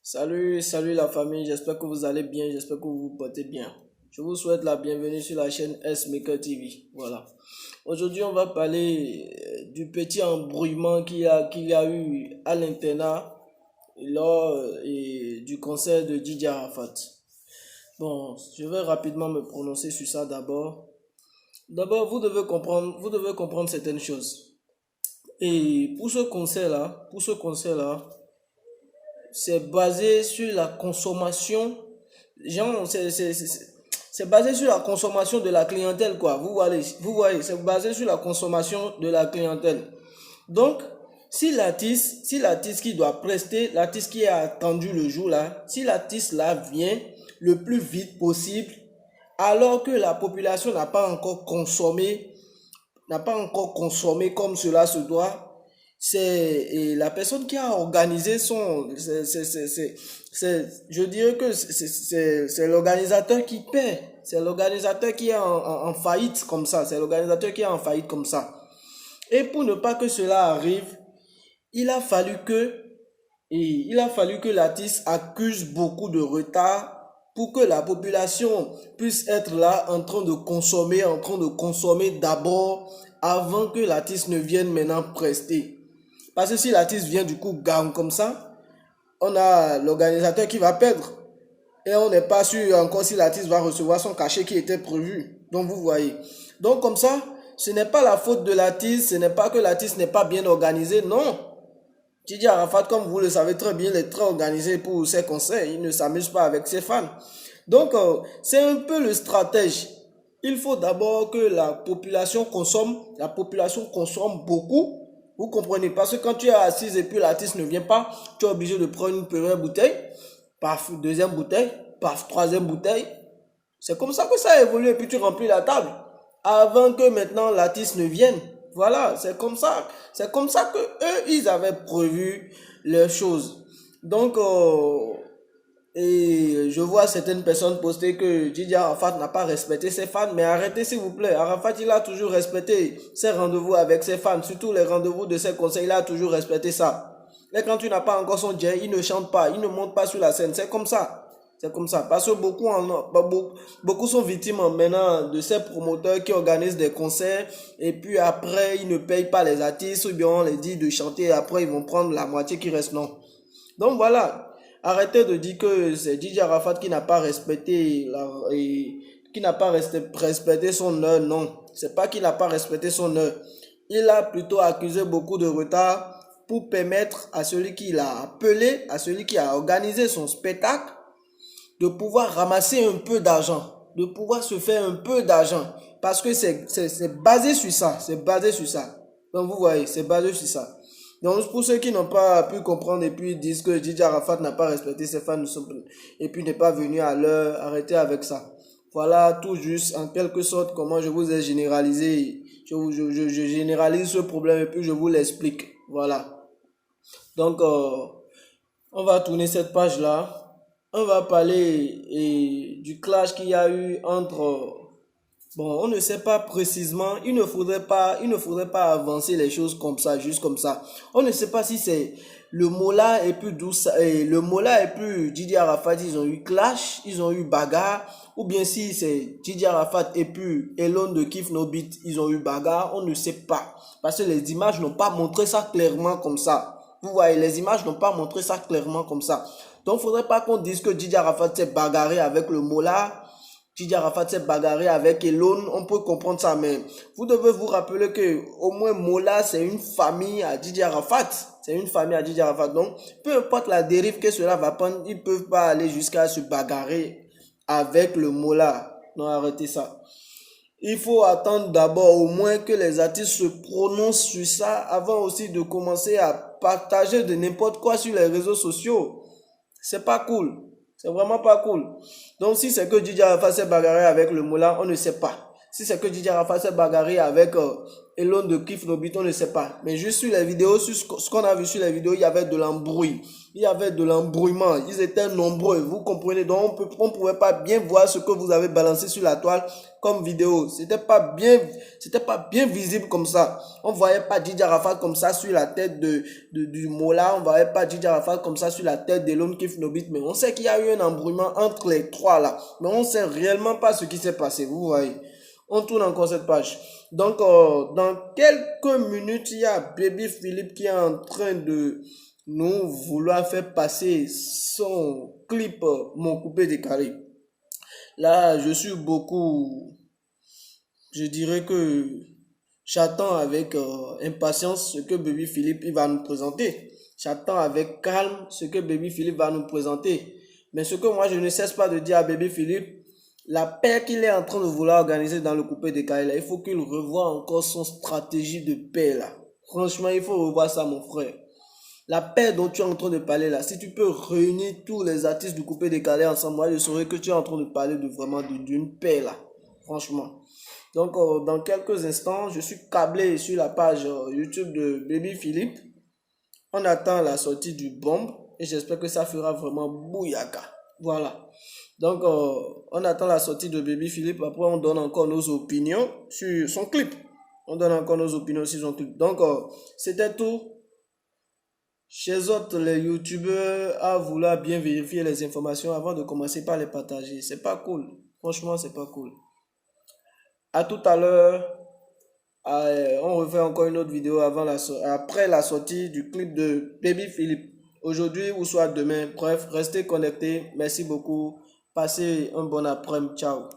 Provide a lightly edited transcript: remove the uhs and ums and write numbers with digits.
Salut la famille, j'espère que vous allez bien, j'espère que vous vous portez bien. Je vous souhaite la bienvenue sur la chaîne S Maker TV. Voilà. Aujourd'hui, on va parler du petit embrouillement qu'il y a eu à l'internat lors du concert de Didier Arafat. Bon, je vais rapidement me prononcer sur ça d'abord. D'abord, vous devez comprendre certaines choses. Et pour ce concert-là, c'est basé sur la consommation. Genre, c'est basé sur la consommation de la clientèle, quoi. Vous voyez, c'est basé sur la consommation de la clientèle. Donc, si l'artiste qui doit prester, l'artiste qui a attendu le jour là, si l'artiste là vient le plus vite possible, alors que la population n'a pas encore consommé comme cela se doit, c'est la personne qui a organisé je dirais que c'est l'organisateur qui paie. C'est l'organisateur qui est en faillite comme ça. C'est l'organisateur qui est en faillite comme ça. Et pour ne pas que cela arrive, il a fallu que, il a fallu que l'artiste accuse beaucoup de retard pour que la population puisse être là en train de consommer d'abord avant que l'artiste ne vienne maintenant prester. Parce que si l'artiste vient du coup gang comme ça, on a l'organisateur qui va perdre. Et on n'est pas sûr encore si l'artiste va recevoir son cachet qui était prévu. Donc vous voyez. Donc comme ça, ce n'est pas la faute de l'artiste, ce n'est pas que l'artiste n'est pas bien organisé, non. Didier Arafat, comme vous le savez très bien, il est très organisé pour ses concerts. Il ne s'amuse pas avec ses fans. Donc, c'est un peu le stratège. Il faut d'abord que la population consomme beaucoup. Vous comprenez? Parce que quand tu es assis et puis l'artiste ne vient pas, tu es obligé de prendre une première bouteille, paf, deuxième bouteille, paf, troisième bouteille. C'est comme ça que ça a évolué et puis tu remplis la table avant que maintenant l'artiste ne vienne. Voilà, c'est comme ça. C'est comme ça que eux, ils avaient prévu leurs choses. Donc, et je vois certaines personnes poster que Didier Arafat n'a pas respecté ses fans, mais arrêtez s'il vous plaît. Arafat, il a toujours respecté ses rendez-vous avec ses fans, surtout les rendez-vous de ses conseils, il a toujours respecté ça. Et quand tu n'as pas encore son jet, il ne chante pas, il ne monte pas sur la scène, c'est comme ça. C'est comme ça. Parce que beaucoup sont victimes maintenant de ces promoteurs qui organisent des concerts et puis après, ils ne payent pas les artistes ou bien on les dit de chanter et après, ils vont prendre la moitié qui reste. Non. Donc voilà. Arrêtez de dire que c'est Didier Arafat qui n'a pas respecté son heure. Non, c'est pas qu'il n'a pas respecté son heure. Il a plutôt accusé beaucoup de retard pour permettre à celui qui l'a appelé, à celui qui a organisé son spectacle, de pouvoir ramasser un peu d'argent, de pouvoir se faire un peu d'argent. Parce que c'est basé sur ça, c'est basé sur ça. Donc vous voyez, c'est basé sur ça. Donc pour ceux qui n'ont pas pu comprendre et puis disent que Didier Arafat n'a pas respecté ses fans et puis n'est pas venu à l'heure, arrêtez avec ça. Voilà tout juste en quelque sorte comment je vous ai généralisé. Je généralise ce problème et puis je vous l'explique. Voilà. Donc on va tourner cette page là. On va parler du clash qu'il y a eu entre. Bon, on ne sait pas précisément, il ne faudrait pas avancer les choses comme ça, juste comme ça. On ne sait pas si c'est le Mollah et puis le Mollah et puis Didier Arafat, ils ont eu clash, ils ont eu bagarre, ou bien si c'est Didier Arafat et puis Elon de Kif No Beat, ils ont eu bagarre, on ne sait pas. Parce que les images n'ont pas montré ça clairement comme ça. Vous voyez, les images n'ont pas montré ça clairement comme ça. Donc, il ne faudrait pas qu'on dise que Didier Arafat s'est bagarré avec le Mollah. Didier Arafat s'est bagarré avec Elon, on peut comprendre ça, mais vous devez vous rappeler que au moins Mollah, c'est une famille à Didier Arafat. C'est une famille à Didier Arafat. Donc, peu importe la dérive que cela va prendre, ils ne peuvent pas aller jusqu'à se bagarrer avec le Mollah. Non, arrêtez ça. Il faut attendre d'abord au moins que les artistes se prononcent sur ça avant aussi de commencer à partager de n'importe quoi sur les réseaux sociaux. C'est pas cool. C'est vraiment pas cool. Donc si c'est que Didier Arafat s'est bagarré avec le Mollah, on ne sait pas. Si c'est que Didier Arafat s'est bagarré avec Elon de Kif No Beat, on ne sait pas. Mais juste sur les vidéos, sur ce qu'on a vu sur les vidéos, il y avait de l'embrouille. il y avait de l'embrouillement, ils étaient nombreux, vous comprenez, donc on pouvait pas bien voir ce que vous avez balancé sur la toile comme vidéo, c'était pas bien visible comme ça, on voyait pas Didier Arafat comme ça sur la tête du Mola, on voyait pas Didier Arafat comme ça sur la tête d'Elon Kif Nobit, mais on sait qu'il y a eu un embrouillement entre les trois là, mais on sait réellement pas ce qui s'est passé, vous voyez. On tourne encore cette page. Donc, dans quelques minutes, il y a Baby Philippe qui est en train de nous vouloir faire passer son clip Mon coupé décalé. Là, je dirais que j'attends avec impatience ce que Baby Philippe il va nous présenter. J'attends avec calme ce que Baby Philippe va nous présenter. Mais ce que moi je ne cesse pas de dire à Baby Philippe, la paix qu'il est en train de vouloir organiser dans le coupé décalé là, il faut qu'il revoie encore son stratégie de paix là. Franchement, il faut revoir ça mon frère. La paix dont tu es en train de parler là, si tu peux réunir tous les artistes du coupé décalé ensemble, moi je saurais que tu es en train de parler de vraiment d'une paix là. Franchement. Donc dans quelques instants, je suis câblé sur la page YouTube de Baby Philippe. On attend la sortie du bombe et j'espère que ça fera vraiment bouyaka. Voilà. Donc, on attend la sortie de Baby Philippe. Après, on donne encore nos opinions sur son clip. On donne encore nos opinions sur son clip. Donc, c'était tout. Chez autres, les youtubeurs à vouloir bien vérifier les informations avant de commencer par les partager. C'est pas cool. Franchement, c'est pas cool. À tout à l'heure. On refait encore une autre vidéo après la sortie du clip de Baby Philippe. Aujourd'hui ou soit demain. Bref, restez connectés. Merci beaucoup. Passez un bon après-midi. Ciao.